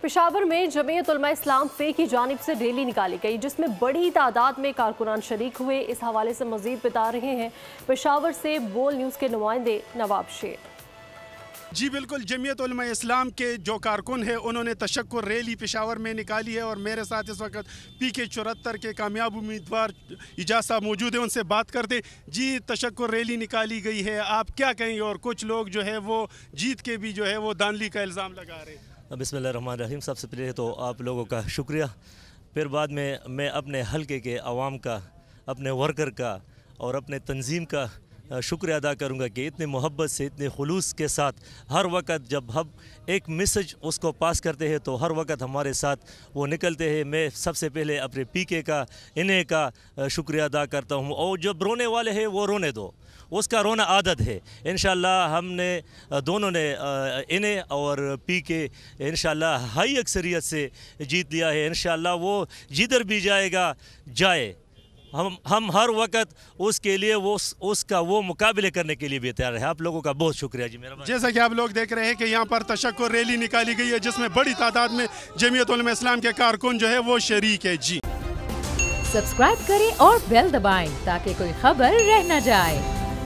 पेशावर में जमीयत उलमा इस्लाम फे की जानिब से रैली निकाली गई जिसमें बड़ी तादाद में कारकुनान शरीक हुए। इस हवाले से मजीद बता रहे हैं पेशावर से बोल न्यूज़ के नुमाइंदे नवाब शेर। जी बिल्कुल, जमीयत उलमा इस्लाम के जो कारकुन है उन्होंने तशक्कुर रैली पेशावर में निकाली है और मेरे साथ इस वक्त PK-74 के कामयाब उम्मीदवार इजाज़ साहब मौजूद है, उनसे बात करते। जी, तशक्कुर रैली निकाली गई है, आप क्या कहेंगे? और कुछ लोग जो है वो जीत के भी जो है वो दानली का इल्ज़ाम लगा रहे हैं। बिस्मिल्लाहिर्रहमानिर्रहीम। सबसे पहले तो आप लोगों का शुक्रिया, फिर बाद में मैं अपने हल्के के अवाम का, अपने वर्कर का और अपने तंजीम का शुक्रिया अदा करूंगा कि इतने मोहब्बत से, इतने खुलूस के साथ हर वक्त जब हम एक मैसेज उसको पास करते हैं तो हर वक्त हमारे साथ वो निकलते हैं। मैं सबसे पहले अपने PK का, इन्हें का शुक्रिया अदा करता हूँ। और जब रोने वाले हैं वो रोने दो, उसका रोना आदत है। इंशाल्लाह हमने दोनों ने इन्हें और PK इंशाल्लाह हाई अक्सरियत से जीत लिया है। इंशाल्लाह वो जिधर भी जाएगा जाए, हम हर वक्त उसके लिए उसका वो मुकाबले करने के लिए भी तैयार है। आप लोगों का बहुत शुक्रिया जी। मेरा जैसा कि आप लोग देख रहे हैं कि यहाँ पर तशक्कुर रैली निकाली गई है जिसमें बड़ी तादाद में जमीयत उलमा इस्लाम के कारकुन जो है वो शरीक है। जी सब्सक्राइब करें और बेल दबाएं ताकि कोई खबर रह न जाए।